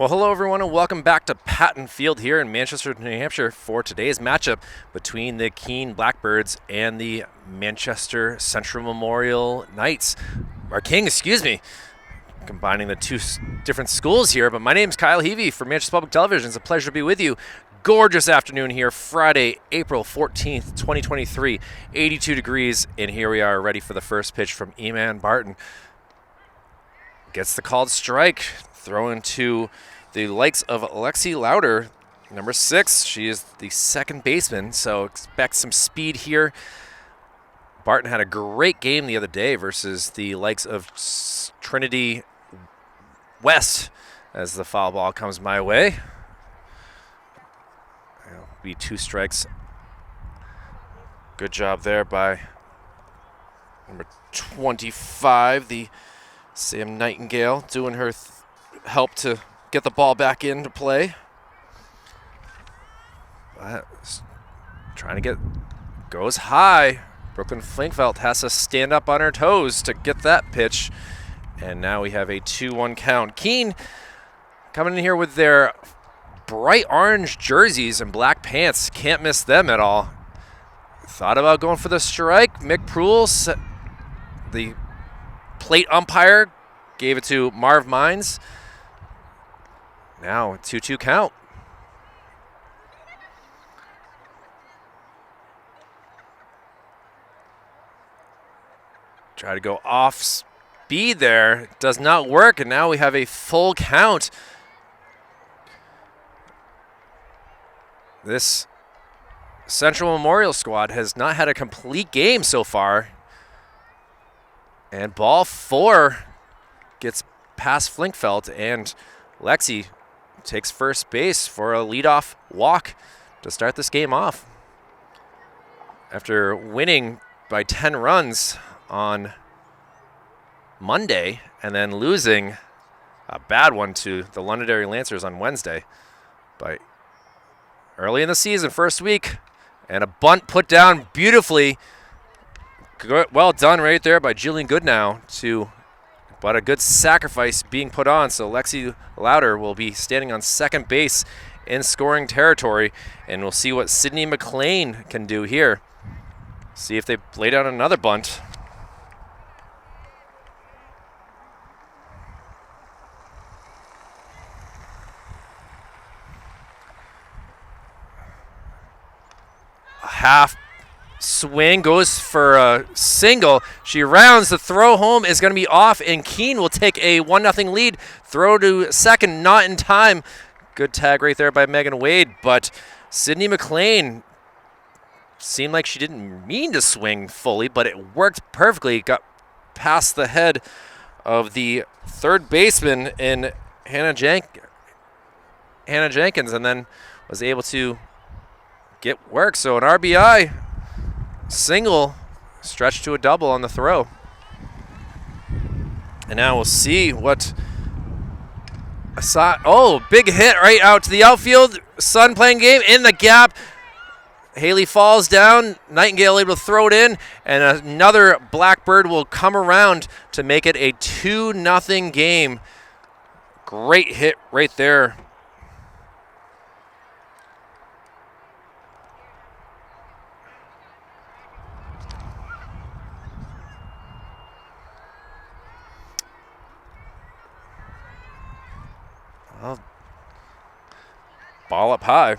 Well, hello everyone and welcome back to Patton Field here in Manchester, New Hampshire for today's matchup between the Keene Blackbirds and the Manchester Central Memorial Knights. Or King, excuse me. Combining the two different schools here, but my name's Kyle Heavey for Manchester Public Television. It's a pleasure to be with you. Gorgeous afternoon here, Friday, April 14th, 2023, 82 degrees, and here we are ready for the first pitch from Eman Barton. Gets the called strike, throwing to the likes of Lexi Lauder, number 6. She is the second baseman, so expect some speed here. Barton had a great game the other day versus the likes of Trinity West as the foul ball comes my way. It'll be 2 strikes. Good job there by number 25, the Sam Nightingale, doing her help to get the ball back into play. Trying to get, goes high. Brooklyn Flinkfeld has to stand up on her toes to get that pitch. And now we have a 2-1 count. Keene coming in here with their bright orange jerseys and black pants. Can't miss them at all. Thought about going for the strike. Mick Proulx, the plate umpire, gave it to Marv Mines. Now 2-2 count. Try to go off speed there. Does not work, and now we have a full count. This Central Memorial squad has not had a complete game so far. And ball 4 gets past Flinkfeld, and Lexi takes first base for a leadoff walk to start this game off. After winning by 10 runs on Monday and then losing a bad one to the Londonderry Lancers on Wednesday. But early in the season, first week, and a bunt put down beautifully. Good, well done right there by Jillian Goodnow but a good sacrifice being put on. So Lexi Lauder will be standing on second base in scoring territory, and we'll see what Sydney McLean can do here. See if they lay down another bunt. Half swing, goes for a single. She rounds. The throw home is going to be off, and Keene will take a 1-0 lead. Throw to second, not in time. Good tag right there by Megan Wade, but Sydney McLean seemed like she didn't mean to swing fully, but it worked perfectly. Got past the head of the third baseman in Hannah Jenkins, and then was able to get work. So an RBI single stretched to a double on the throw. And now we'll see what big hit right out to the outfield. Sun playing game in the gap. Haley falls down. Nightingale able to throw it in, and another Blackbird will come around to make it a 2-0 game. Great hit right there. Well, ball up high.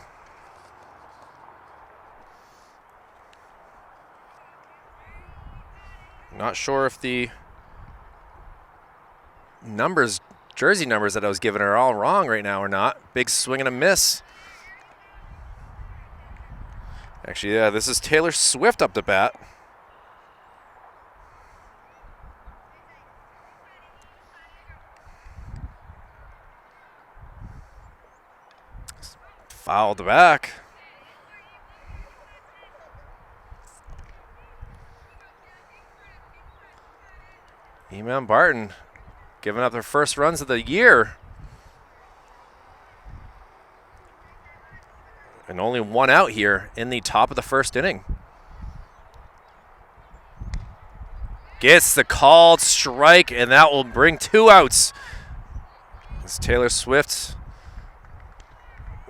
Not sure if the jersey numbers that I was given are all wrong right now or not. Big swing and a miss. Actually, yeah, this is Taylor Swift up to bat. Fouled back. Eman Barton giving up their first runs of the year. And only 1 out here in the top of the first inning. Gets the called strike, and that will bring 2 outs. As Taylor Swift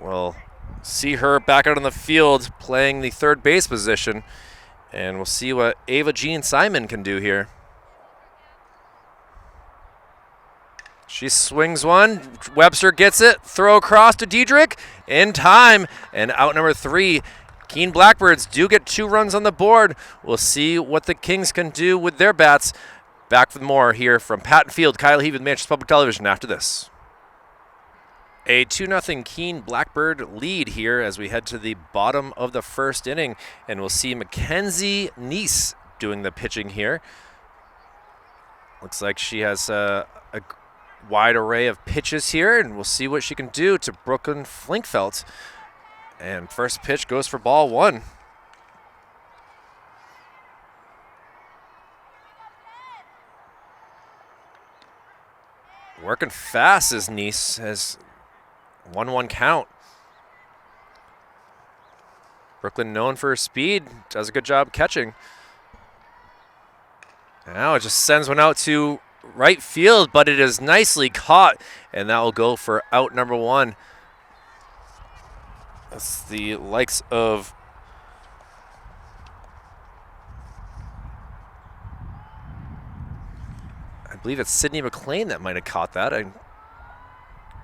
we'll see her back out on the field playing the third base position, and we'll see what Ava Jean Simon can do here. She swings one. Webster gets it. Throw across to Diedrich in time, and out number 3. Keene Blackbirds do get 2 runs on the board. We'll see what the Kings can do with their bats. Back with more here from Patton Field. Kyle Heave with Manchester Public Television after this. A 2-0 Keene Blackbird lead here as we head to the bottom of the first inning, and we'll see Mackenzie Neese doing the pitching here. Looks like she has a wide array of pitches here, and we'll see what she can do to Brooklyn Flinkfelt. And first pitch goes for ball 1. Working fast as Neese has 1-1 count. Brooklyn, known for her speed, does a good job catching. Now it just sends one out to right field, but it is nicely caught, and that will go for out number 1. That's the likes of I believe it's Sydney McLean that might have caught that. I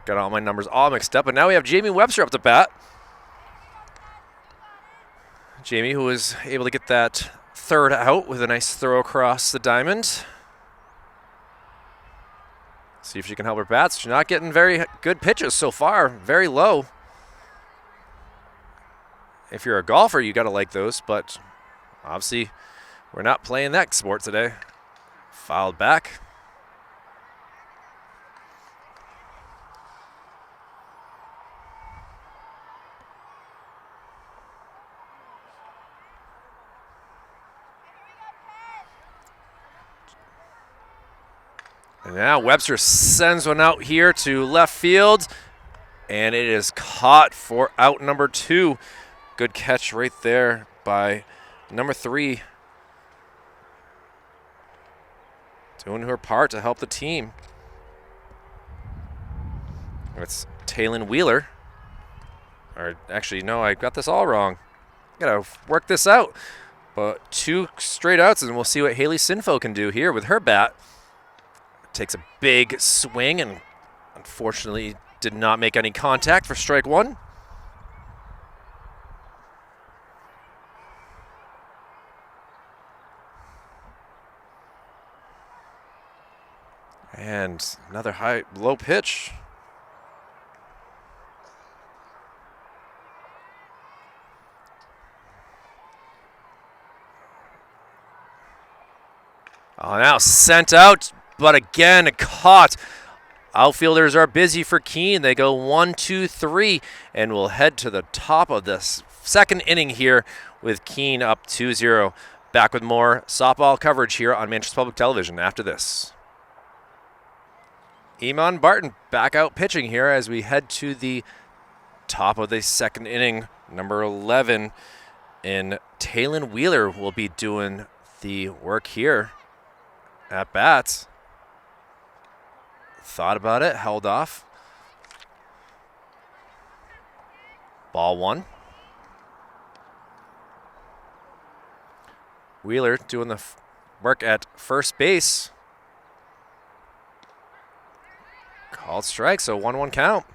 got all my numbers all mixed up, but now we have Jamie Webster up to bat. Jamie, who was able to get that third out with a nice throw across the diamond. See if she can help her bats. She's not getting very good pitches so far, very low. If you're a golfer, you got to like those, but obviously we're not playing that sport today. Fouled back. And now Webster sends one out here to left field, and it is caught for out number 2. Good catch right there by number 3. Doing her part to help the team. It's Taylin Wheeler. Or actually, no, I got this all wrong. Gotta work this out. But 2 straight outs, and we'll see what Haley Sinfo can do here with her bat. Takes a big swing and unfortunately did not make any contact for strike 1. And another low pitch. Oh, now sent out. But again, caught. Outfielders are busy for Keene. They go 1, 2, 3, and we'll head to the top of this second inning here with Keene up 2-0. Back with more softball coverage here on Manchester Public Television after this. Iman Barton back out pitching here as we head to the top of the second inning. Number 11, and Taylin Wheeler will be doing the work here at bats. Thought about it, held off. Ball 1. Wheeler doing the work at first base. Called strike, so 1-1 count.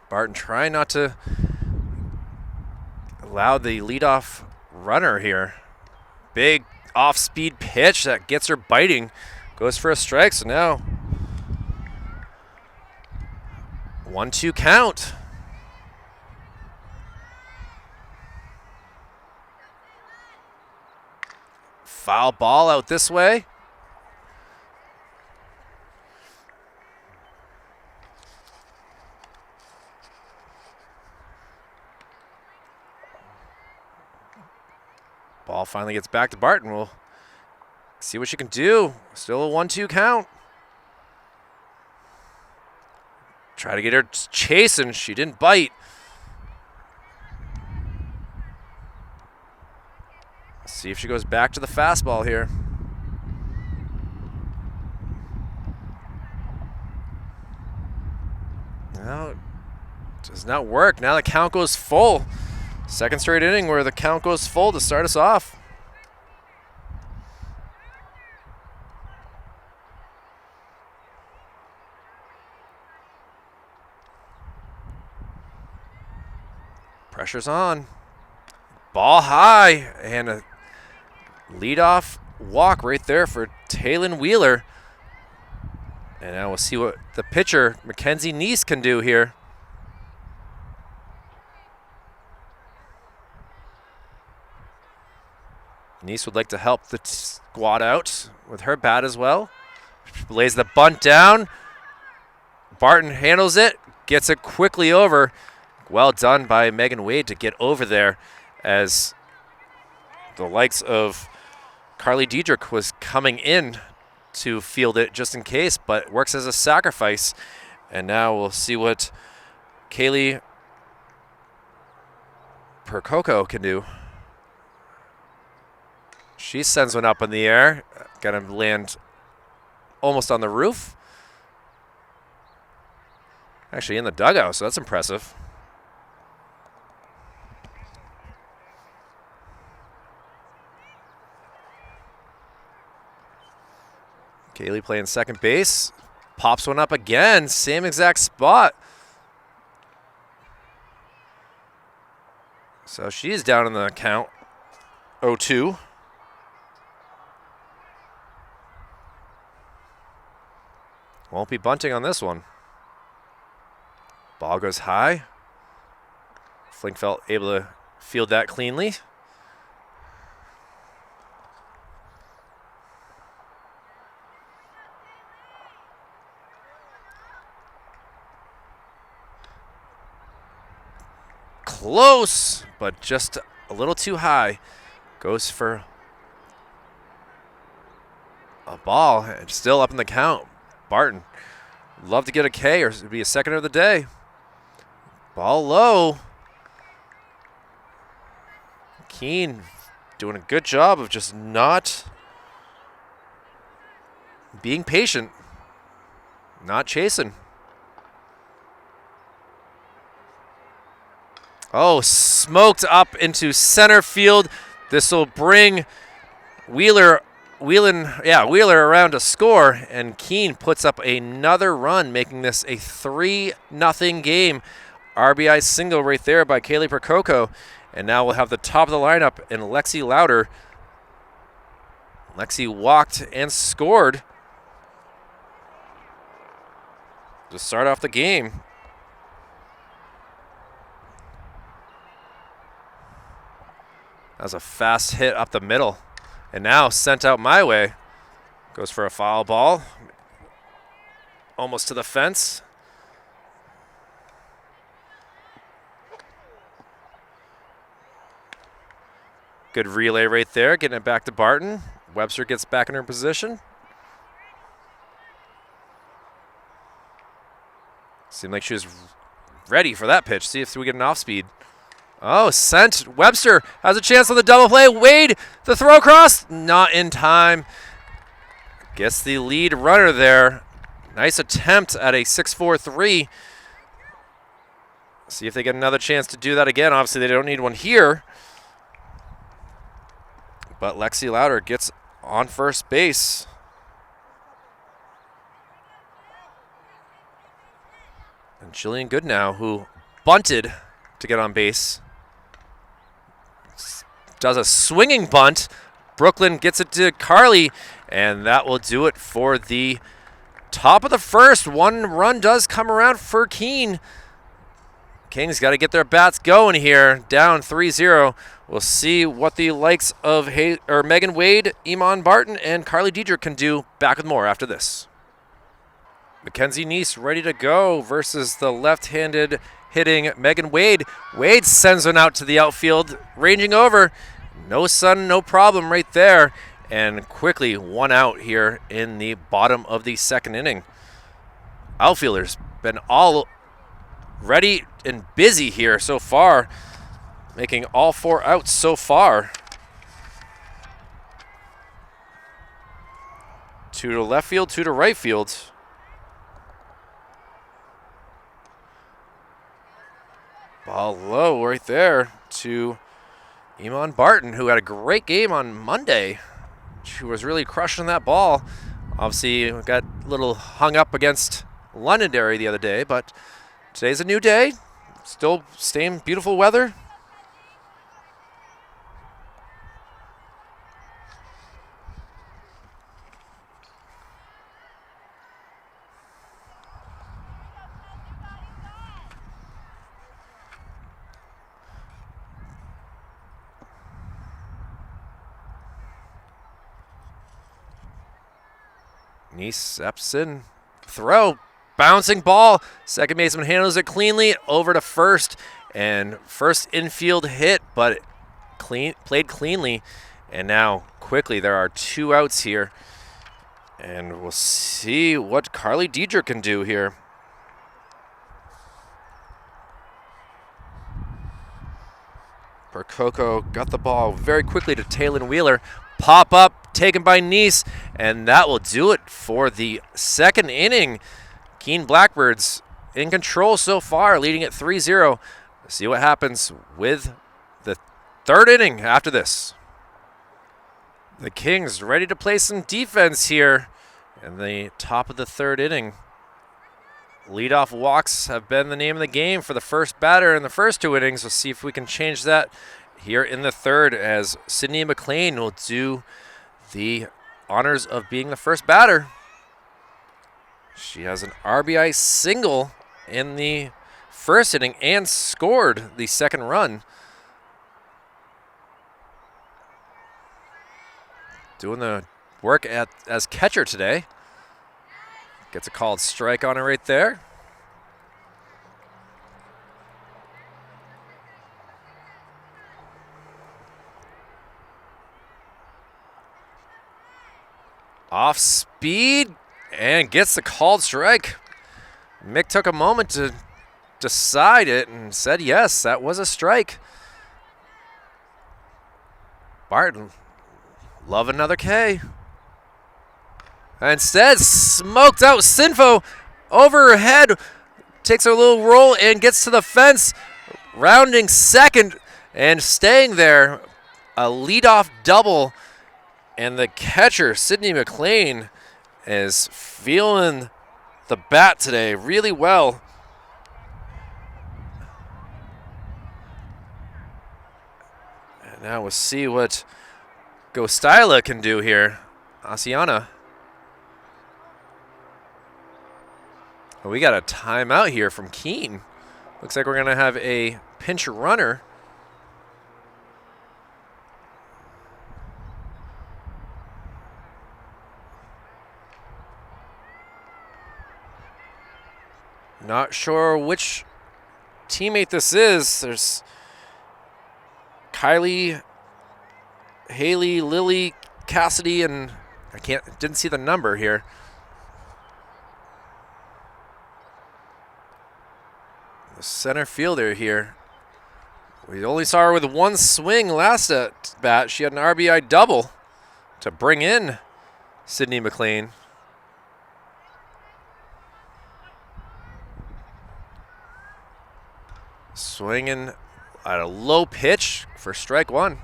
Barton trying not to allow the leadoff runner here. Big off-speed pitch that gets her biting. Goes for a strike, so now 1-2 count. Foul ball out this way. Ball finally gets back to Barton. We'll see what she can do. Still a 1-2 count. Try to get her chasing. She didn't bite. See if she goes back to the fastball here. No, does not work. Now the count goes full. Second straight inning where the count goes full to start us off. Pressure's on. Ball high, and a leadoff walk right there for Taylon Wheeler. And now we'll see what the pitcher, Mackenzie Neese, can do here. Neese would like to help the squad out with her bat as well. Lays the bunt down. Barton handles it, gets it quickly over. Well done by Megan Wade to get over there, as the likes of Carly Diedrich was coming in to field it just in case, but works as a sacrifice. And now we'll see what Kaylee Percoco can do. She sends one up in the air. Gonna land almost on the roof. Actually in the dugout, so that's impressive. Kaylee playing second base. Pops one up again. Same exact spot. So she's down in the count. 0-2. Won't be bunting on this one. Ball goes high. Flinkfeld able to field that cleanly. Close, but just a little too high. Goes for a ball. And still up in the count. Barton, love to get a K or be a second of the day. Ball low. Keene doing a good job of just not being patient, not chasing. Oh, smoked up into center field. This will bring Wheeler around to score, and Keene puts up another run, making this a 3-0 game. RBI single right there by Kaylee Percoco, and now we'll have the top of the lineup in Lexi Louder. Lexi walked and scored to start off the game. That was a fast hit up the middle. And now sent out my way. Goes for a foul ball. Almost to the fence. Good relay right there, getting it back to Barton. Webster gets back in her position. Seemed like she was ready for that pitch. See if we get an off speed. Oh, sent. Webster has a chance on the double play. Wade, the throw across. Not in time. Gets the lead runner there. Nice attempt at a 6-4-3. See if they get another chance to do that again. Obviously, they don't need one here. But Lexi Louder gets on first base. And Jillian Goodnow, who bunted to get on base, does a swinging bunt. Brooklyn gets it to Carly, and that will do it for the top of the first. One run does come around for Keene. King's got to get their bats going here, down 3-0. We'll see what the likes of Megan Wade, Iman Barton, and Carly Diedrich can do. Back with more after this. Mackenzie Neese ready to go versus the left-handed hitting Megan Wade. Wade sends one out to the outfield, ranging over. No sun, no problem right there. And quickly one out here in the bottom of the second inning. Outfielders been all ready and busy here so far, making all 4 outs so far. 2 to left field, 2 to right field. Ball low right there to Iman Barton, who had a great game on Monday. She was really crushing that ball. Obviously, got a little hung up against Londonderry the other day, but today's a new day. Still same beautiful weather. Nice steps in, throw, bouncing ball. Second baseman handles it cleanly over to first, and first infield hit, but played cleanly. And now quickly there are 2 outs here, and we'll see what Carly Diedrich can do here. Percoco got the ball very quickly to Taylor Wheeler. Pop up, taken by Nice, and that will do it for the second inning. Keene Blackbirds in control so far, leading at 3-0. See what happens with the third inning after this. The Kings ready to play some defense here in the top of the third inning. Leadoff walks have been the name of the game for the first batter in the first 2 innings. We'll see if we can change that here in the third, as Sydney McLean will do the honors of being the first batter. She has an RBI single in the first inning and scored the second run. Doing the work as catcher today. Gets a called strike on it right there. Off speed and gets the called strike. Mick took a moment to decide it and said yes, that was a strike. Barton, love another K. Instead, smoked out Sinfo over her head, takes a little roll and gets to the fence, rounding second and staying there. A leadoff double, and the catcher, Sydney McLean, is feeling the bat today really well. And now we'll see what Gostila can do here. Asiana. We got a timeout here from Keene. Looks like we're going to have a pinch runner. Not sure which teammate this is. There's Kylie, Haley, Lily, Cassidy, and didn't see the number here. The center fielder here. We only saw her with 1 swing last at bat. She had an RBI double to bring in Sydney McLean. Swinging at a low pitch for strike 1.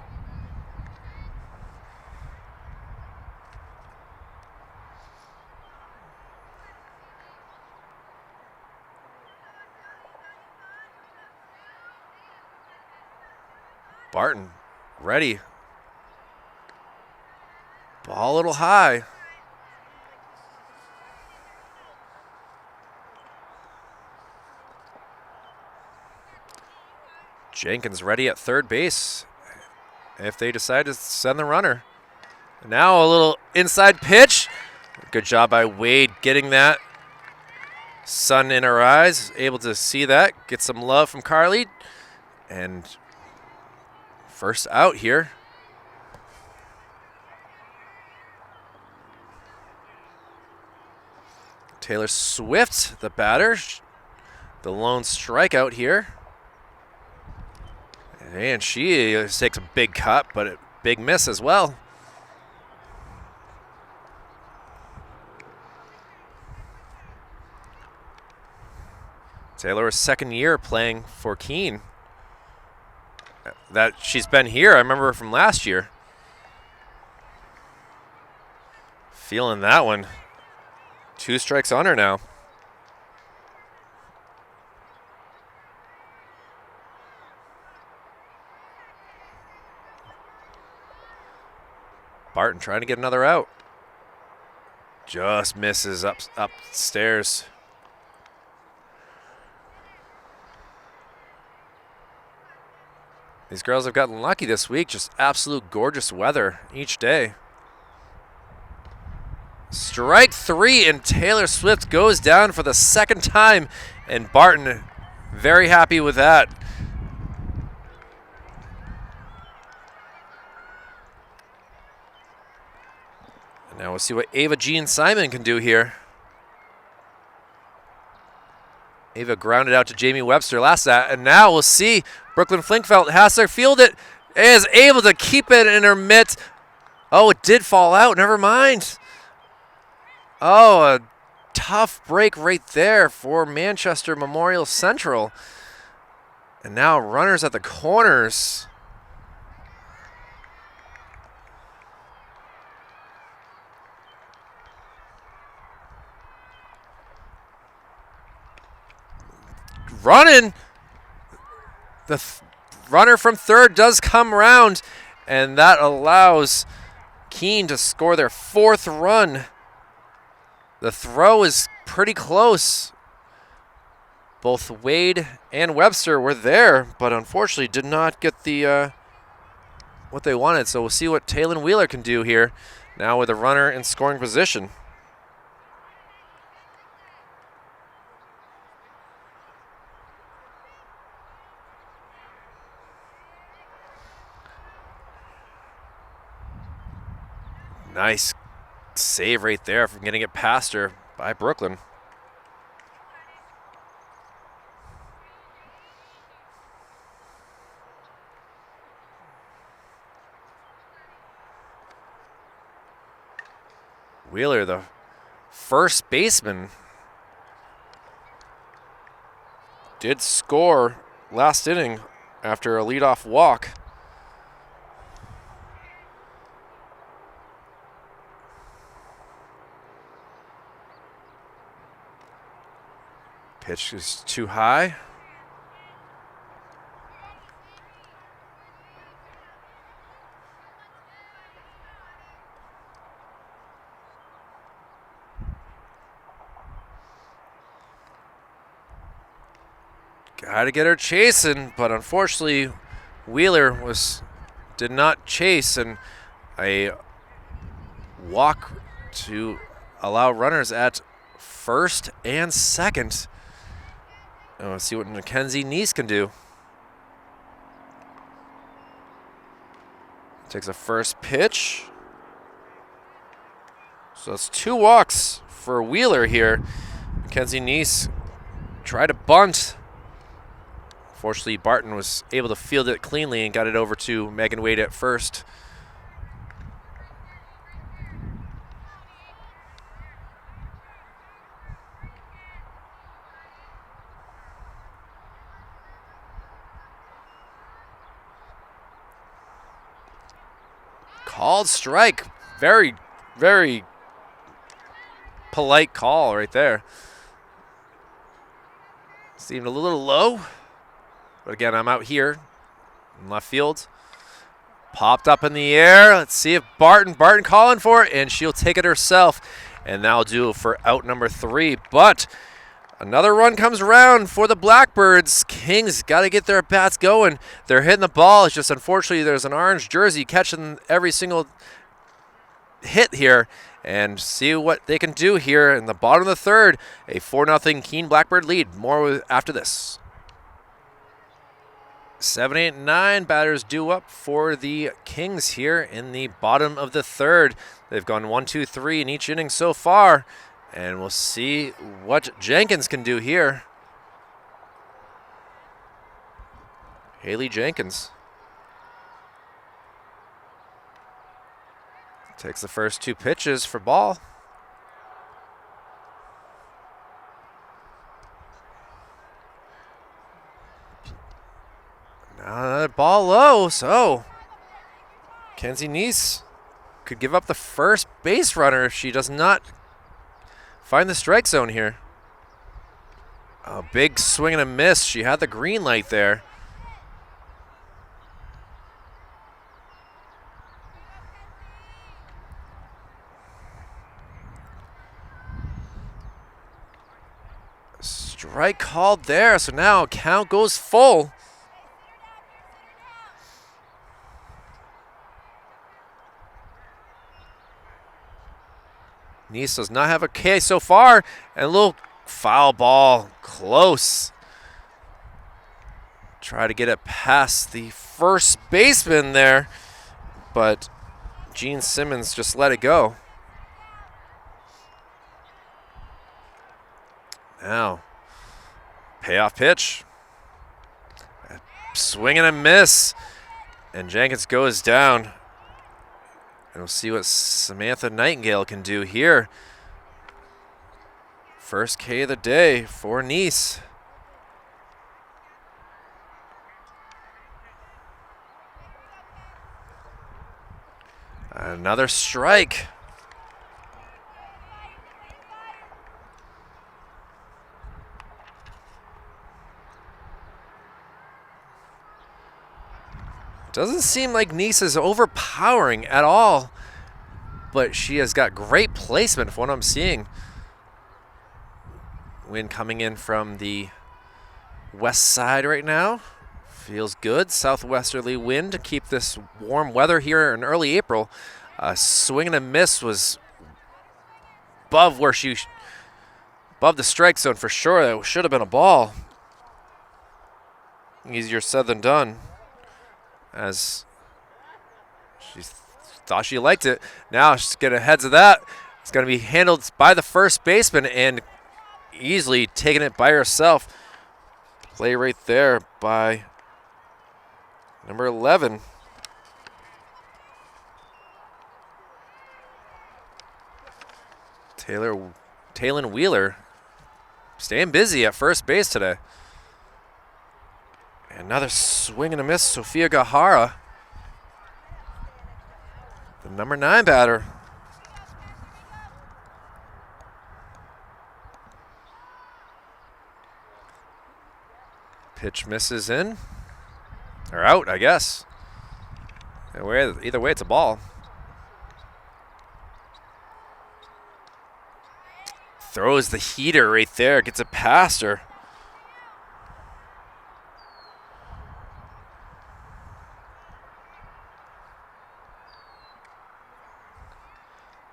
Barton, ready. Ball a little high. Jenkins ready at third base if they decide to send the runner. Now a little inside pitch. Good job by Wade getting that. Sun in her eyes, able to see that. Get some love from Carly. And first out here. Taylor Swift, the batter. The lone strikeout here. And she takes a big cut, but a big miss as well. Taylor's second year playing for Keene. that she's been here. I remember her from last year. Feeling that one. 2 strikes on her now. Barton trying to get another out. Just misses upstairs. These girls have gotten lucky this week. Just absolute gorgeous weather each day. Strike 3, and Taylor Swift goes down for the 2nd time, and Barton very happy with that. And now we'll see what Ava Jean Simon can do here. Ava grounded out to Jamie Webster last set, and now we'll see Brooklyn Flinkfeld has to field it, is able to keep it in her mitt. Oh, it did fall out, never mind. Oh, a tough break right there for Manchester Memorial Central. And now runners at the corners. Running. The runner from third does come round, and that allows Keene to score their 4th run. The throw is pretty close. Both Wade and Webster were there, but unfortunately did not get the what they wanted. So we'll see what Taylon Wheeler can do here now with a runner in scoring position. Nice save right there from getting it past her by Brooklyn. Wheeler, the first baseman, did score last inning after a leadoff walk. Pitch is too high. Got to get her chasing, but unfortunately Wheeler did not chase, and a walk to allow runners at first and second. Let's see what Mackenzie Neese can do. Takes a first pitch. So it's 2 walks for Wheeler here. Mackenzie Neese tried to bunt. Fortunately, Barton was able to field it cleanly and got it over to Megan Wade at first. Called strike. Very, very polite call right there. Seemed a little low. But again, I'm out here in left field. Popped up in the air. Let's see if Barton calling for it, and she'll take it herself. And that'll do for out number 3. But another run comes around for the Blackbirds. Kings got to get their bats going. They're hitting the ball. It's just unfortunately there's an orange jersey catching every single hit here. And see what they can do here in the bottom of the 3rd. A 4-0 Keene Blackbird lead. More after this. 7, 8, 9 batters due up for the Kings here in the bottom of the 3rd. They've gone 1, 2, 3 in each inning so far. And we'll see what Jenkins can do here. Haley Jenkins takes the first 2 pitches for ball. Ball low, so Kenzie Neese could give up the first base runner if she does not find the strike zone here. A big swing and a miss. She had the green light there. Strike called there, so now count goes full. Neese does not have a K so far, and a little foul ball close. Try to get it past the first baseman there, but Gene Simmons just let it go. Now, payoff pitch. A swing and a miss, and Jenkins goes down. And we'll see what Samantha Nightingale can do here. First K of the day for Neese. Another strike. Doesn't seem like Neese is overpowering at all, but she has got great placement from what I'm seeing. Wind coming in from the west side right now. Feels good. Southwesterly wind to keep this warm weather here in early April. Swing and a miss was above where above the strike zone for sure. That should have been a ball. Easier said than done, as she thought she liked it. Now she's going to head to that. It's going to be handled by the first baseman and easily taking it by herself. Play right there by number 11. Taylon Wheeler staying busy at first base today. Another swing and a miss, Sophia Gahara, the number 9 batter. Pitch misses in, or out, I guess. Either way, it's a ball. Throws the heater right there, gets it past her.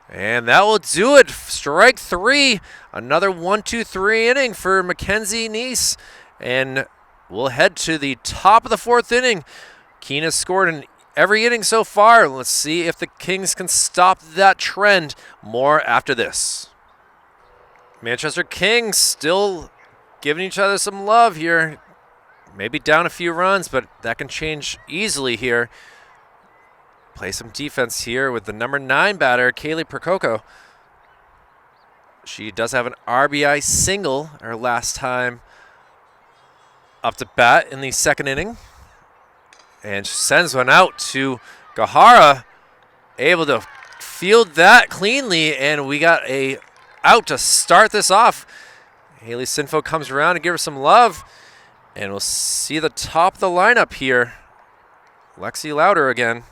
And that will do it. Strike 3. Another 1-2-3 inning for Mackenzie Neese. And we'll head to the top of the 4th inning. Keene has scored in every inning so far. Let's see if the Kings can stop that trend. More after this. Manchester Kings still giving each other some love here. Maybe down a few runs, but that can change easily here. Play some defense here with the number 9 batter, Kaylee Prococo. She does have an RBI single her last time up to bat in the 2nd inning. And sends one out to Gahara, able to field that cleanly, and we got a out to start this off. Haley Sinfo comes around and gives her some love, and we'll see the top of the lineup here. Lexi Louder again.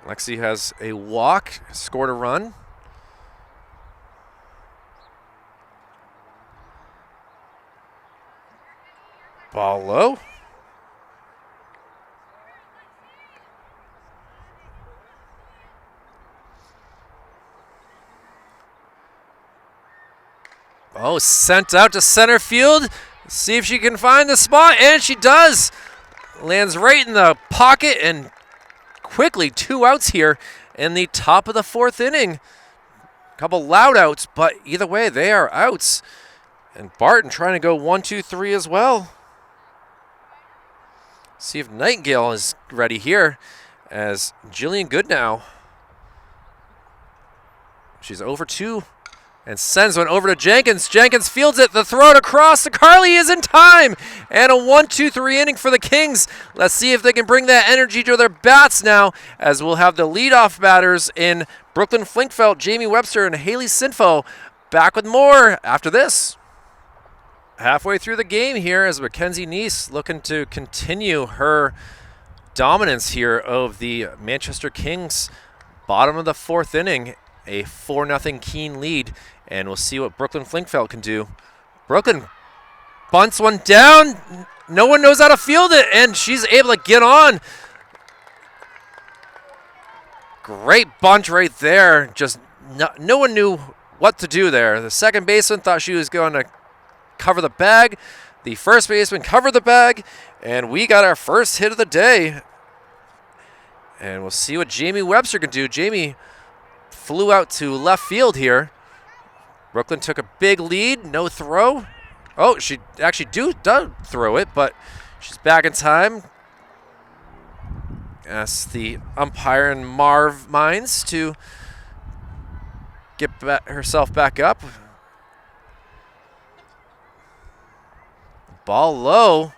Lexi has a walk, scored a run. Ball low. Oh, sent out to center field. See if she can find the spot, and she does. Lands right in the pocket, and quickly 2 outs here in the top of the 4th inning. A couple loud outs, but either way, they are outs. And Barton trying to go 1-2-3 as well. See if Nightingale is ready here as Jillian Goodnow. She's over 2 and sends one over to Jenkins. Jenkins fields it. The throw across to Carly is in time. And a 1-2-3 inning for the Kings. Let's see if they can bring that energy to their bats now, as we'll have the leadoff batters in Brooklyn Flinkfelt, Jamie Webster, and Haley Sinfo. Back with more after this. Halfway through the game here as Mackenzie Neese looking to continue her dominance here of the Manchester Kings. Bottom of the fourth inning, a 4-0 Keene lead, and we'll see what Brooklyn Flinkfelt can do. Brooklyn bunts one down. No one knows how to field it, and she's able to get on. Great bunt right there. Just no one knew what to do there. The second baseman thought she was going to cover the bag. The first baseman covered the bag, and we got our first hit of the day. And we'll see what Jamie Webster can do. Jamie flew out to left field here. Brooklyn took a big lead, no throw. Oh, she actually does throw it, but she's back in time. Ask the umpire and Marv Mines to get herself back up. Ball low.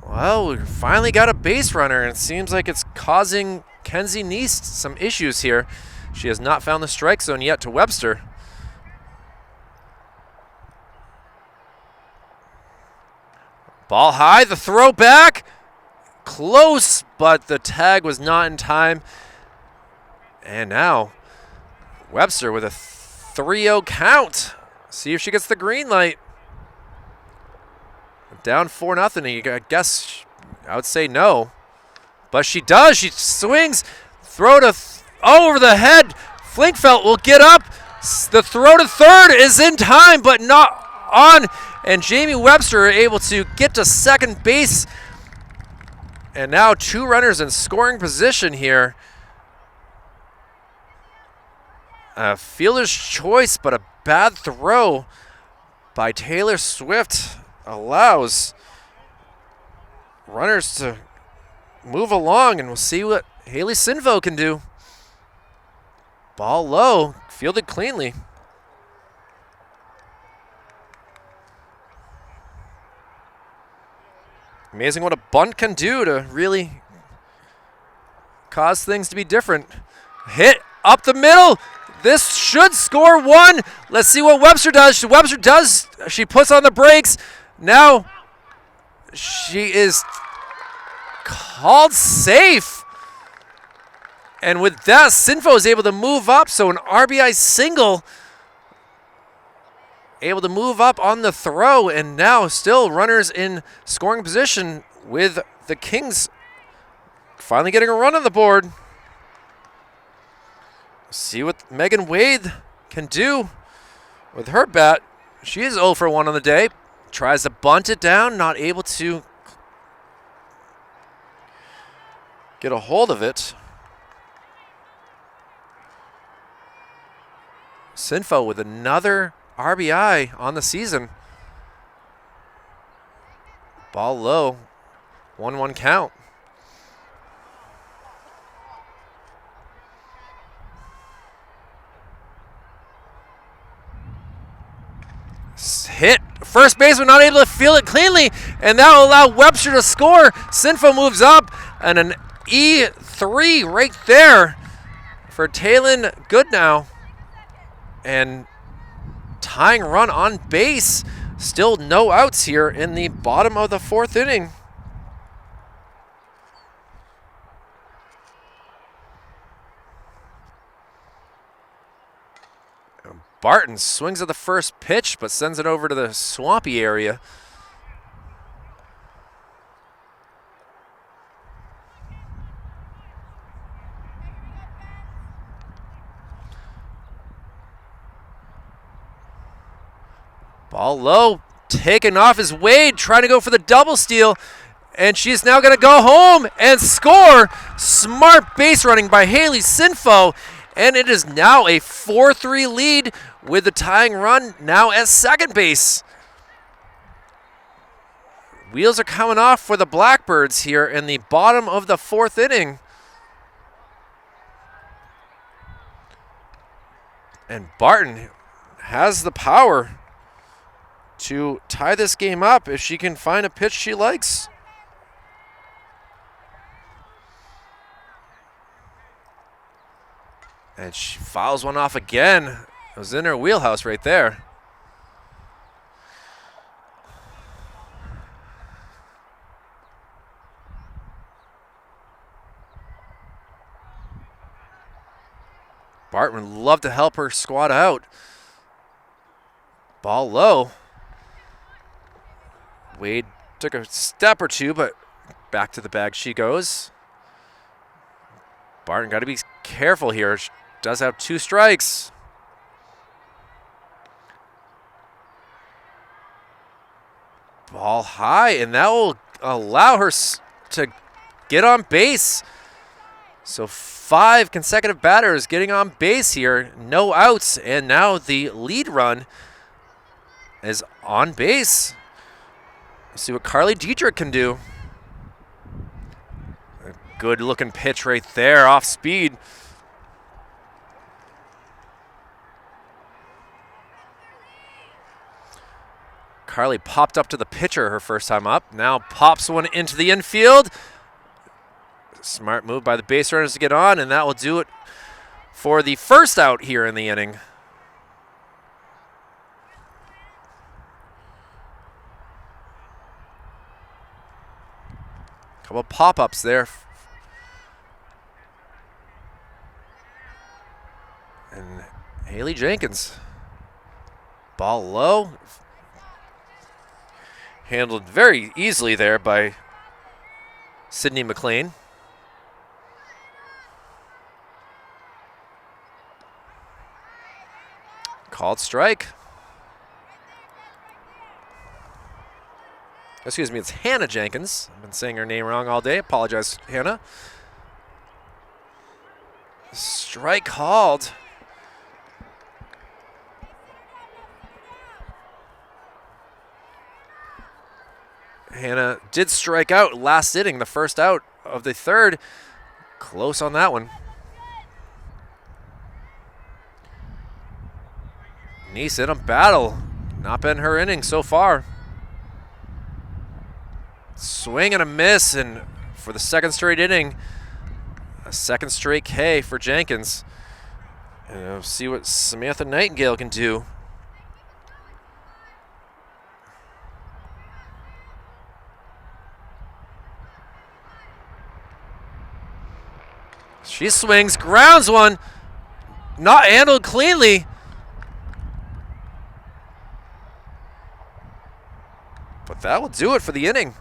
Well, we finally got a base runner, and it seems like it's causing Kenzie Neese some issues here. She has not found the strike zone yet to Webster. Ball high, the throw back. Close, but the tag was not in time. And now Webster with a 3-0 count. See if she gets the green light. Down 4-0. I guess I would say no. But she does. She swings. Throw to over the head. Flinkfelt will get up. The throw to third is in time, but not on. And Jamie Webster able to get to second base. And now two runners in scoring position here. A fielder's choice, but a bad throw by Taylor Swift allows runners to move along, and we'll see what Haley Sinfo can do. Ball low, fielded cleanly. Amazing what a bunt can do to really cause things to be different. Hit up the middle. This should score one. Let's see what Webster does. Webster does. She puts on the brakes. Now she is called safe. And with that, Sinfo is able to move up. So an RBI single. Able to move up on the throw. And now still runners in scoring position with the Kings finally getting a run on the board. See what Megan Wade can do with her bat. She is 0 for 1 on the day. Tries to bunt it down, not able to get a hold of it. Sinfo with another RBI on the season. Ball low, 1-1 count. Hit. First baseman not able to field it cleanly, and that will allow Webster to score. Sinfo moves up, and an E3 right there for Taylin Goodnow. And tying run on base. Still no outs here in the bottom of the fourth inning. Barton swings at the first pitch, but sends it over to the swampy area. Ball low, taken off is Wade, trying to go for the double steal, and she's now going to go home and score. Smart base running by Haley Sinfo, and it is now a 4-3 lead with the tying run now at second base. Wheels are coming off for the Blackbirds here in the bottom of the fourth inning. And Barton has the power to tie this game up if she can find a pitch she likes. And she fouls one off again. It was in her wheelhouse right there. Barton would love to help her squad out. Ball low. Wade took a step or two, but back to the bag she goes. Barton got to be careful here. She does have 2 strikes. Ball high, and that will allow her to get on base. So 5 consecutive batters getting on base here, no outs, and now the lead run is on base. Let's see what Carly Dietrich can do. A good looking pitch right there, off speed. Carly popped up to the pitcher her first time up. Now pops one into the infield. Smart move by the base runners to get on, and that will do it for the first out here in the inning. Couple pop-ups there. And Haley Jenkins. Ball low. Handled very easily there by Sydney McLean. Called strike. Excuse me, it's Hannah Jenkins. I've been saying her name wrong all day. Apologize, Hannah. Strike called. Hannah did strike out last inning, the first out of the third. Close on that one. Nice in a battle. Not been her inning so far. Swing and a miss, and for the second straight inning, a second straight K for Jenkins. And we'll see what Samantha Nightingale can do. She swings, grounds one, not handled cleanly. But that will do it for the inning.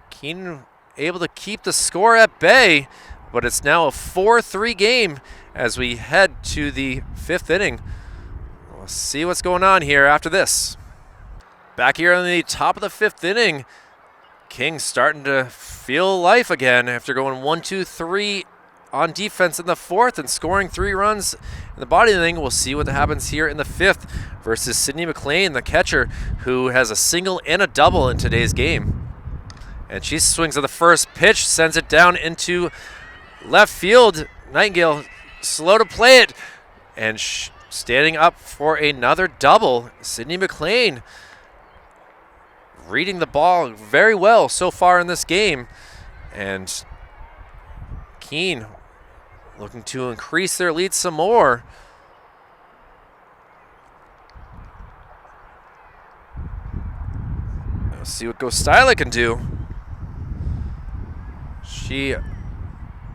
Keene able to keep the score at bay, but it's now a 4-3 game as we head to the 5th inning. We'll see what's going on here after this. Back here on the top of the 5th inning, King's starting to feel life again after going 1-2-3 on defense in the 4th and scoring 3 runs in the bottom of the inning. We'll see what happens here in the 5th versus Sydney McLean, the catcher, who has a single and a double in today's game. And she swings at the first pitch, sends it down into left field. Nightingale slow to play it, and standing up for another double. Sydney McLean reading the ball very well so far in this game. And Keene looking to increase their lead some more. Let's see what Styla can do. She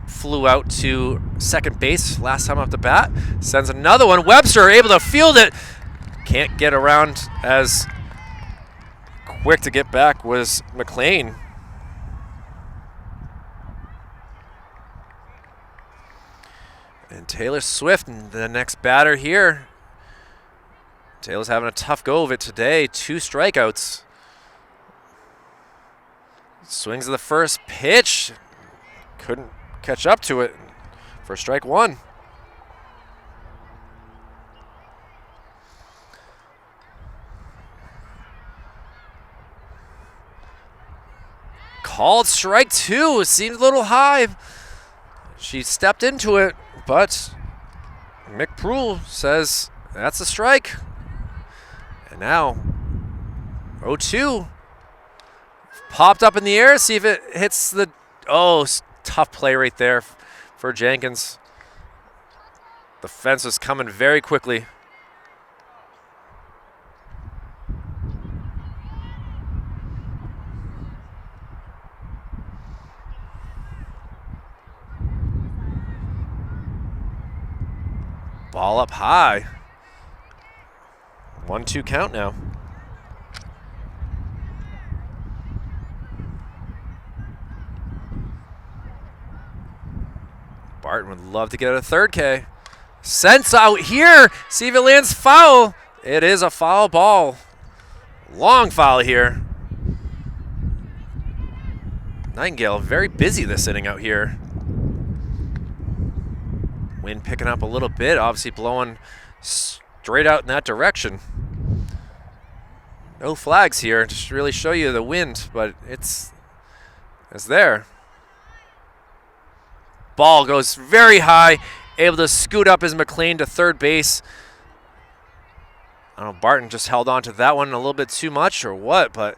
flew out to second base last time off the bat. Sends another one. Webster able to field it. Can't get around as quick to get back was McLean. And Taylor Swift, the next batter here. Taylor's having a tough go of it today. 2 strikeouts. Swings at the first pitch. Couldn't catch up to it for strike 1. Called strike 2. It seemed a little high. She stepped into it, but Mick Proul says that's a strike. And now 0-2. Popped up in the air, see if it hits the... Oh, tough play right there for Jenkins. The fence was coming very quickly. Ball up high. 1-2 count now. Barton would love to get a third K. Sense out here. See if it lands foul. It is a foul ball. Long foul here. Nightingale very busy this inning out here. Wind picking up a little bit, obviously blowing straight out in that direction. No flags here, just really show you the wind, but it's there. Ball goes very high, able to scoot up as McLean to third base. I don't know, Barton just held on to that one a little bit too much or what, but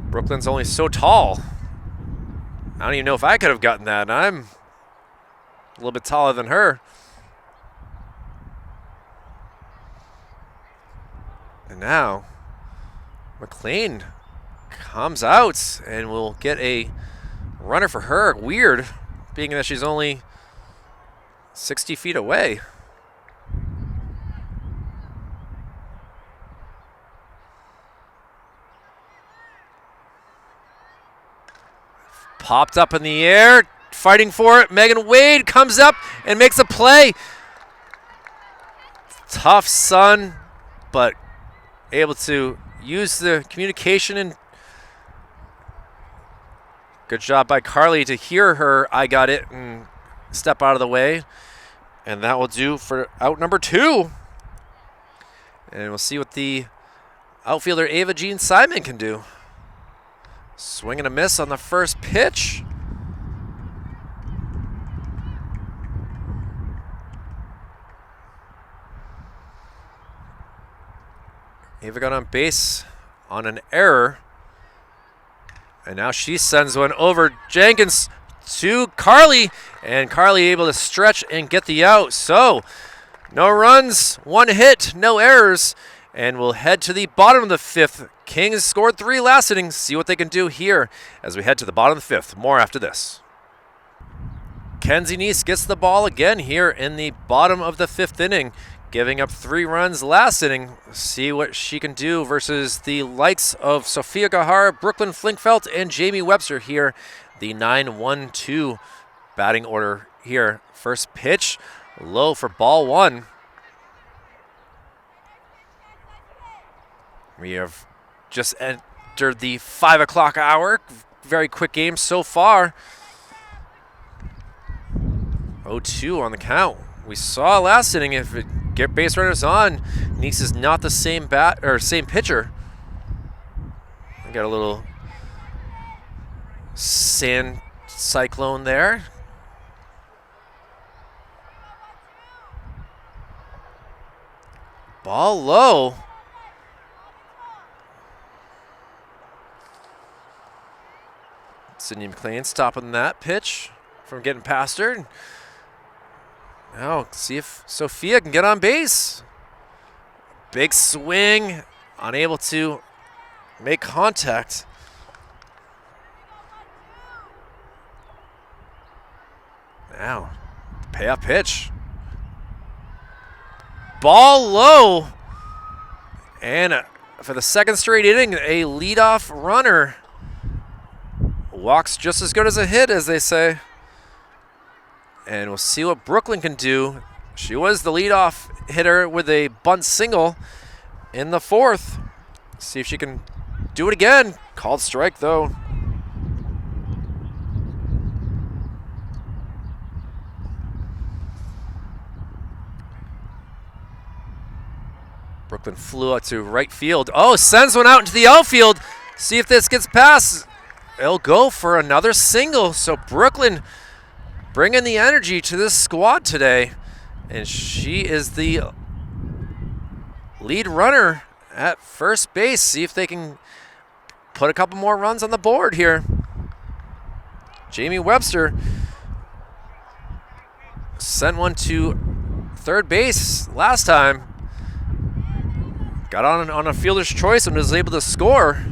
Brooklyn's only so tall. I don't even know if I could have gotten that. I'm a little bit taller than her. And now McLean comes out and we'll get a runner for her. Weird, being that she's only 60 feet away. Popped up in the air, fighting for it. Megan Wade comes up and makes a play. Tough sun, but able to use the communication, and good job by Carly to hear her "I got it" and step out of the way. And that will do for out number 2. And we'll see what the outfielder Ava Jean Simon can do. Swing and a miss on the first pitch. Ava got on base on an error. And now she sends one over Jenkins to Carly. And Carly able to stretch and get the out. So, no runs, 1 hit, no errors. And we'll head to the bottom of the 5th. Kings scored 3 last inning. See what they can do here as we head to the bottom of the 5th. More after this. Kenzie Neese gets the ball again here in the bottom of the 5th inning, giving up 3 runs last inning. See what she can do versus the lights of Sophia Gahar, Brooklyn Flinkfelt, and Jamie Webster here. The 9-1-2 batting order here. First pitch, low for ball 1. We have just entered the 5 o'clock hour. Very quick game so far. 0-2 on the count. We saw last inning if it get base runners on, Neese is not the same same pitcher. I got a little sand cyclone there. Ball low. Sydney McLean stopping that pitch from getting past her. Now, see if Sophia can get on base. Big swing, unable to make contact. Now, payoff pitch. Ball low. And for the 2nd straight inning, a leadoff runner. Walks just as good as a hit, as they say. And we'll see what Brooklyn can do. She was the leadoff hitter with a bunt single in the 4th. See if she can do it again. Called strike, though. Brooklyn flew out to right field. Oh, sends one out into the outfield. See if this gets past. it'll go for another single. So Brooklyn bringing the energy to this squad today. And she is the lead runner at first base. See if they can put a couple more runs on the board here. Jamie Webster sent one to third base last time. Got on a fielder's choice and was able to score.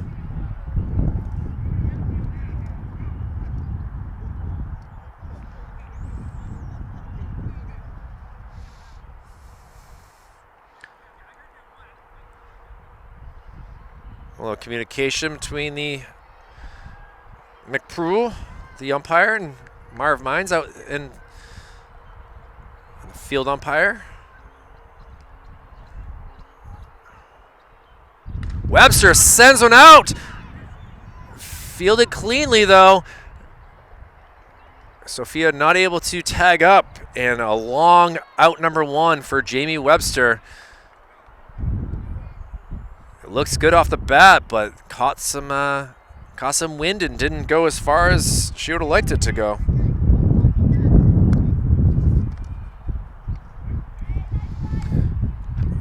A little communication between the McPrue, the umpire, and Marv Mines out in the field umpire. Webster sends one out. Fielded cleanly though. Sophia not able to tag up, and a long out number one for Jamie Webster. It looks good off the bat, but caught some wind and didn't go as far as she would have liked it to go.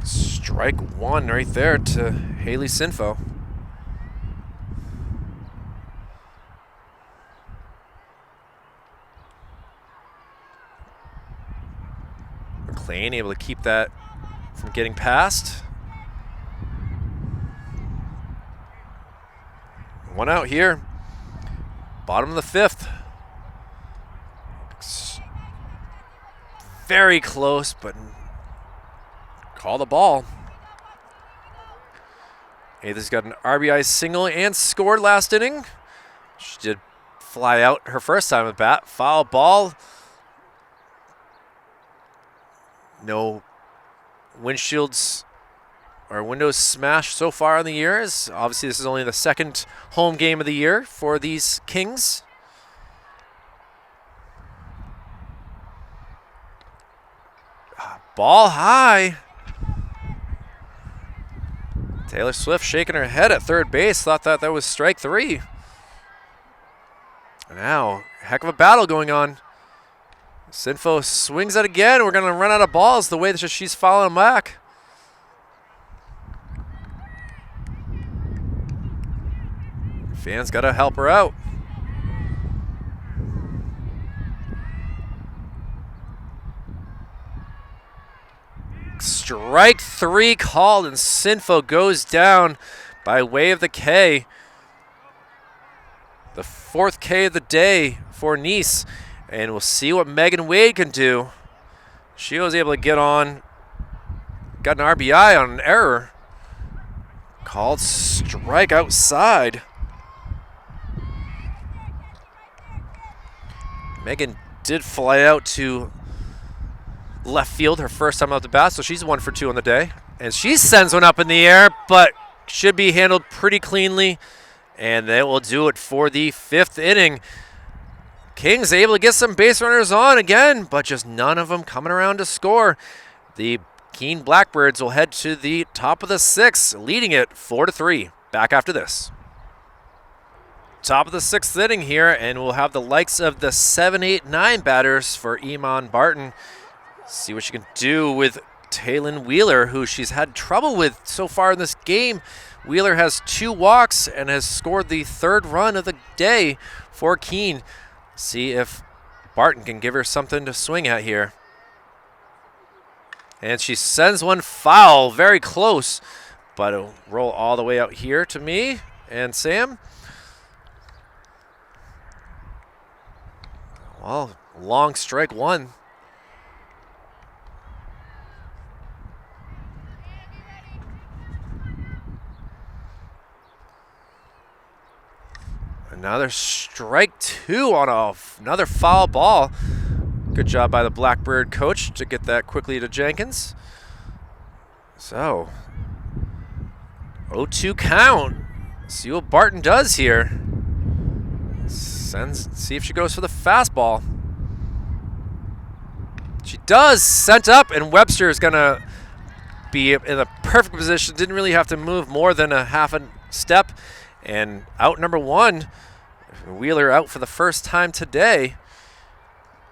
Strike one right there to Haley Sinfo. McLean able to keep that from getting past. One out here. Bottom of the fifth. Very close, but call the ball. Aether's got an RBI single and scored last inning. She did fly out her first time at bat. Foul ball. No windshields or windows smashed so far in the year. Obviously, this is only the second home game of the year for these Kings. Ball high. Taylor Swift shaking her head at third base. Thought that was strike three. Now, heck of a battle going on. Sinfo swings it again. We're going to run out of balls the way that she's following back. Fans got to help her out. Strike three called, and Sinfo goes down by way of the K. The fourth K of the day for Nice. And we'll see what Megan Wade can do. She was able to get on, got an RBI on an error. Called strike outside. Megan did fly out to left field her first time out the bat, so she's 1 for 2 on the day. And she sends one up in the air, but should be handled pretty cleanly. And that will do it for the fifth inning. Kings able to get some base runners on again, but just none of them coming around to score. The Keene Blackbirds will head to the top of the sixth, leading it 4-3. Back after this. Top of the sixth inning here, and we'll have the likes of the 7, 8, 9 batters for Iman Barton. See what she can do with Taylin Wheeler, who she's had trouble with so far in this game. Wheeler has 2 walks and has scored the third run of the day for Keene. See if Barton can give her something to swing at here. And she sends one foul, very close, but it'll roll all the way out here to me and Sam. Well, long strike one. Another strike two on another foul ball. Good job by the Blackbird coach to get that quickly to Jenkins. So, 0-2 count. See what Barton does here. See if she goes for the fastball. She does. Sent up, and Webster is going to be in a perfect position. Didn't really have to move more than a half a step. And out number one, Wheeler out for the first time today.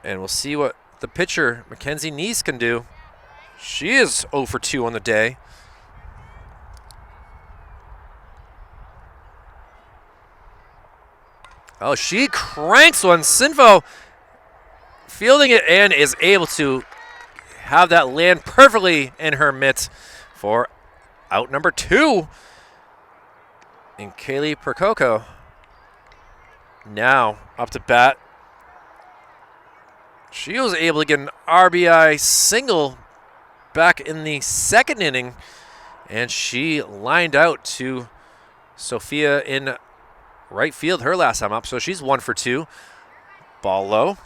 And we'll see what the pitcher, Mackenzie Neese, can do. She is 0 for 2 on the day. Oh, she cranks one. Sinfo fielding it and is able to have that land perfectly in her mitt for out number 2. And Kaylee Percoco now up to bat. She was able to get an RBI single back in the second inning, and she lined out to Sophia in right field her last time up, so she's 1 for 2. Ball low.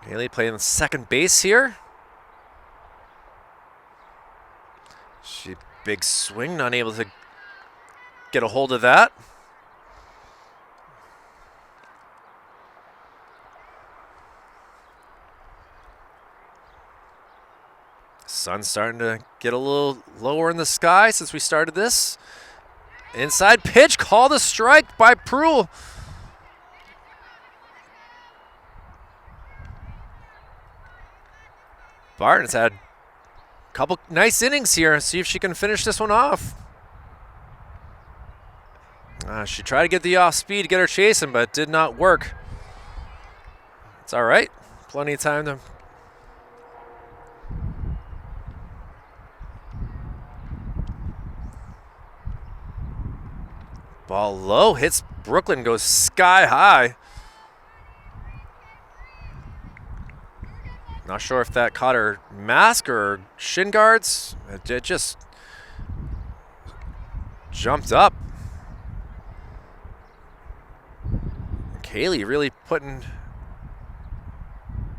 Haley playing second base here. She big swing, not able to get a hold of that. Sun's starting to get a little lower in the sky since we started this. Inside pitch, called a strike by Pruill. Barton's had a couple nice innings here. See if she can finish this one off. She tried to get the off speed to get her chasing, but it did not work. It's all right. Plenty of time to. Ball low, hits Brooklyn, goes sky high. Not sure if that caught her mask or shin guards. It just jumped up. Kaylee really putting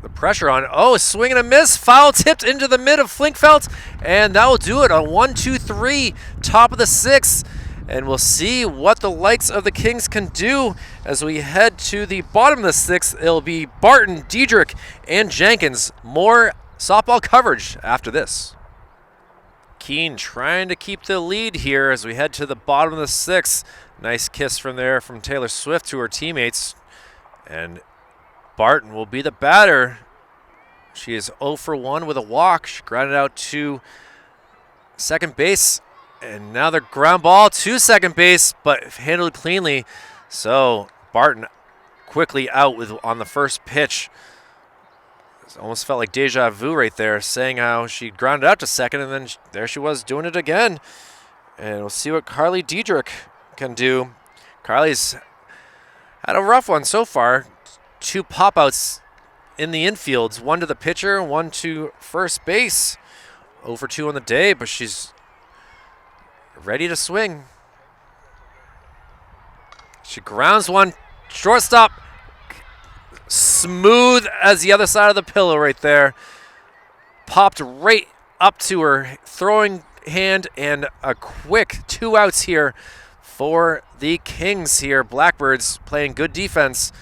the pressure on. Oh, swing and a miss. Foul tipped into the mid of Flinkfelt, and that will do it. A 1-2-3, top of the 6th. And we'll see what the likes of the Kings can do as we head to the bottom of the 6th. It'll be Barton, Diedrich, and Jenkins. More softball coverage after this. Keene trying to keep the lead here as we head to the bottom of the 6th. Nice kiss from there from Taylor Swift to her teammates. And Barton will be the batter. She is 0 for 1 with a walk. She grounded out to second base. And now the ground ball to second base, but handled cleanly. So Barton quickly out on the first pitch. It almost felt like deja vu right there, saying how she grounded out to second, and then there she was doing it again. And we'll see what Carly Diedrich can do. Carly's had a rough one so far. 2 pop-outs in the infields, 1 to the pitcher, 1 to first base. 0 for 2 on the day, but she's ready to swing. She grounds one, shortstop, smooth as the other side of the pillow right there. Popped right up to her throwing hand, and a quick 2 outs here for the Kings here. Blackbirds playing good defense.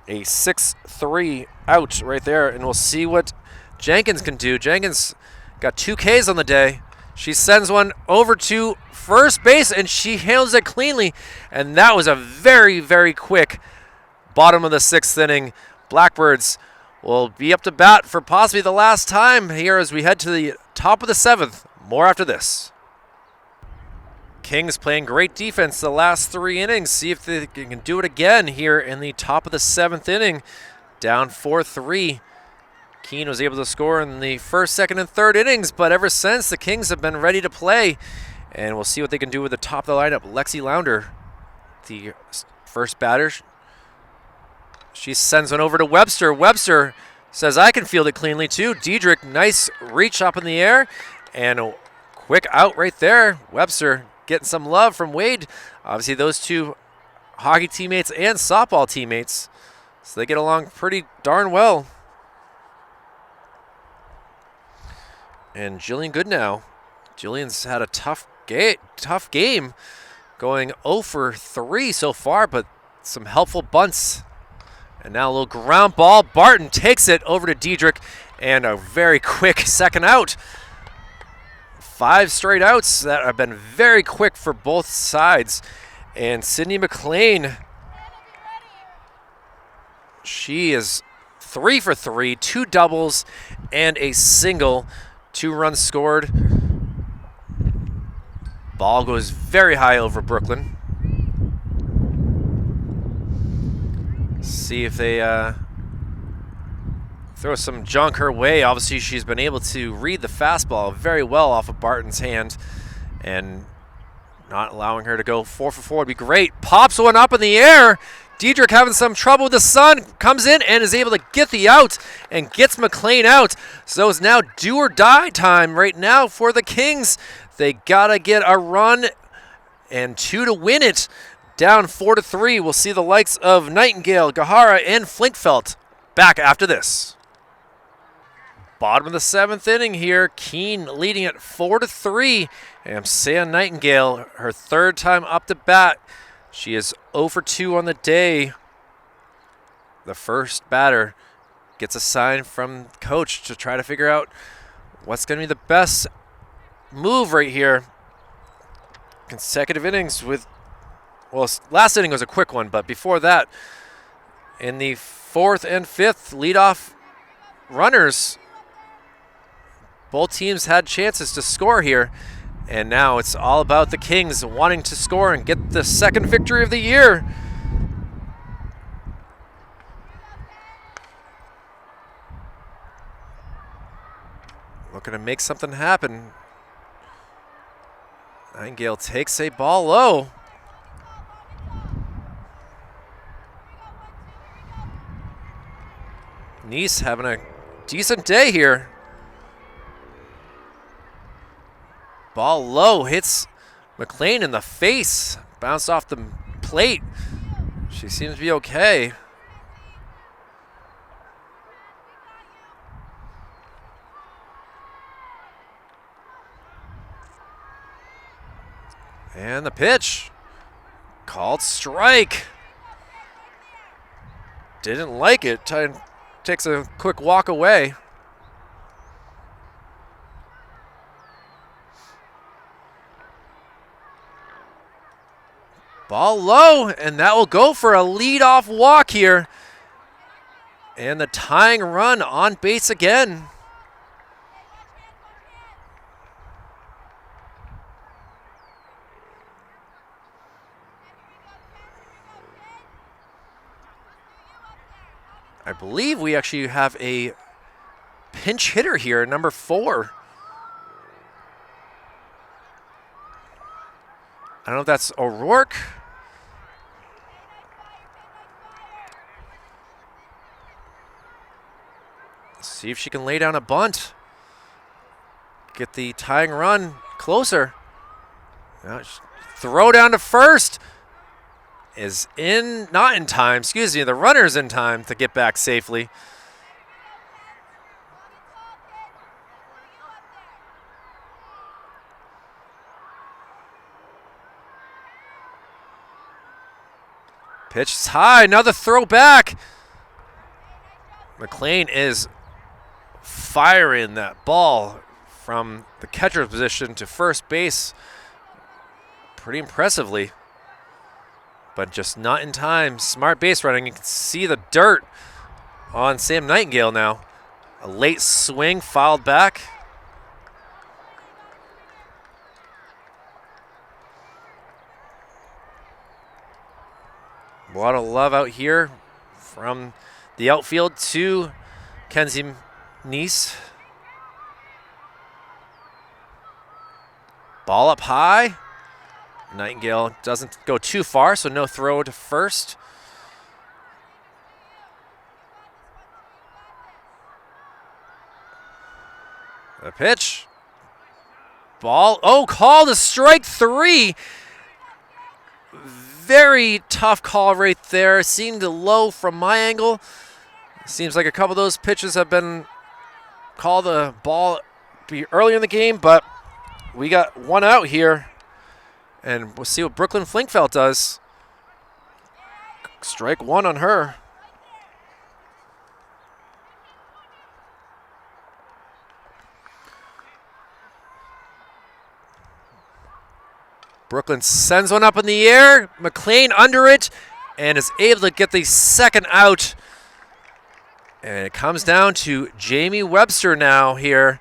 A 6-3 out right there, and we'll see what Jenkins can do. Jenkins got 2 Ks on the day. She sends one over to first base, and she handles it cleanly. And that was a very, very quick bottom of the 6th inning. Blackbirds will be up to bat for possibly the last time here as we head to the top of the 7th. More after this. Kings playing great defense the last 3 innings. See if they can do it again here in the top of the 7th inning. Down 4-3. Keene was able to score in the first, second, and third innings, but ever since, the Kings have been ready to play. And we'll see what they can do with the top of the lineup. Lexi Lounder, the first batter. She sends one over to Webster. Webster says, I can field it cleanly too. Diedrich, nice reach up in the air. And a quick out right there. Webster getting some love from Wade. Obviously, those 2 hockey teammates and softball teammates. So they get along pretty darn well. And Jillian Goodnow. Jillian's had a tough game, going 0 for 3 so far, but some helpful bunts. And now a little ground ball. Barton takes it over to Diedrich, and a very quick second out. 5 straight outs that have been very quick for both sides. And Sydney McLean, she is 3 for 3, 2 doubles and a single, 2 runs scored. Ball goes very high over Brooklyn. See if they throw some junk her way. Obviously, she's been able to read the fastball very well off of Barton's hand, and not allowing her to go 4 for 4 would be great. Pops one up in the air. Diedrich having some trouble with the sun, comes in and is able to get the out and gets McLean out. So it's now do or die time right now for the Kings. They gotta get a run and 2 to win it. Down 4 to 3. We'll see the likes of Nightingale, Gahara, and Flinkfelt back after this. Bottom of the 7th inning here. Keene leading at 4 to 3. And Sam Nightingale, her 3rd time up to bat. She is 0 for 2 on the day. The first batter gets a sign from coach to try to figure out what's going to be the best move right here. Consecutive innings with, well, last inning was a quick one, but before that, in the 4th and 5th leadoff runners, both teams had chances to score here. And now it's all about the Kings wanting to score and get the 2nd victory of the year. Looking to make something happen. Nightingale takes a ball low. Nice having a decent day here. Ball low, hits McLean in the face. Bounced off the plate. She seems to be okay. And the pitch. Called strike. Didn't like it. Takes a quick walk away. Ball low, and that will go for a leadoff walk here. And the tying run on base again. I believe we actually have a pinch hitter here, number 4. I don't know if that's O'Rourke. See if she can lay down a bunt. Get the tying run closer. Now, throw down to first. Is in, not in time, excuse me, the runner's in time to get back safely. Pitch is high, another throw back. McLean is firing that ball from the catcher's position to first base pretty impressively, but just not in time. Smart base running. You can see the dirt on Sam Nightingale now. A late swing fouled back. A lot of love out here from the outfield to Kenzie Nice. Ball up high. Nightingale doesn't go too far, so no throw to first. A pitch. Ball. Oh, called a strike 3. Very tough call right there. Seemed low from my angle. Seems like a couple of those pitches have been called a ball earlier in the game, but we got one out here. And we'll see what Brooklyn Flinkfelt does. Strike 1 on her. Brooklyn sends one up in the air. McLean under it and is able to get the second out. And it comes down to Jamie Webster now here.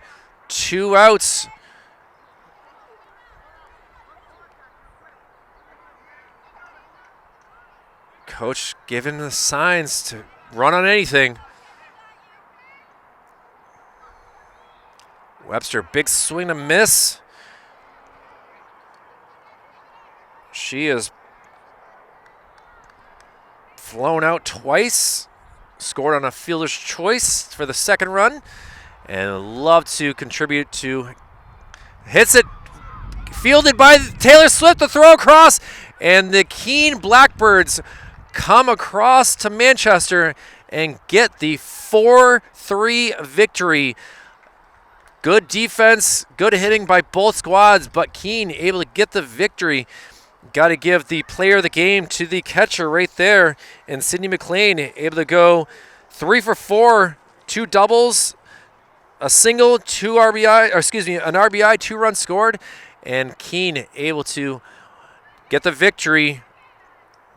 2 outs. Coach giving the signs to run on anything. Webster, big swing and miss. She is flown out twice. Scored on a fielder's choice for the second run. And love to contribute to. Hits it. Fielded by Taylor Swift, the throw across. And the Keene Blackbirds come across to Manchester and get the 4-3 victory. Good defense, good hitting by both squads, but Keene able to get the victory. Got to give the player of the game to the catcher right there, and Sydney McLean able to go 3 for 4, 2 doubles, a single, an RBI, 2 runs scored, and Keene able to get the victory.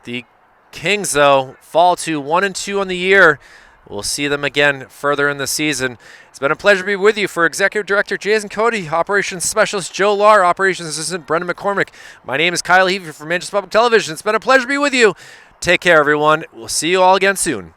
The Kings, though, fall to 1-2 on the year. We'll see them again further in the season. It's been a pleasure to be with you. For Executive Director Jason Cody, Operations Specialist Joe Lahr, Operations Assistant Brendan McCormick. My name is Kyle Heavey from Manchester Public Television. It's been a pleasure to be with you. Take care, everyone. We'll see you all again soon.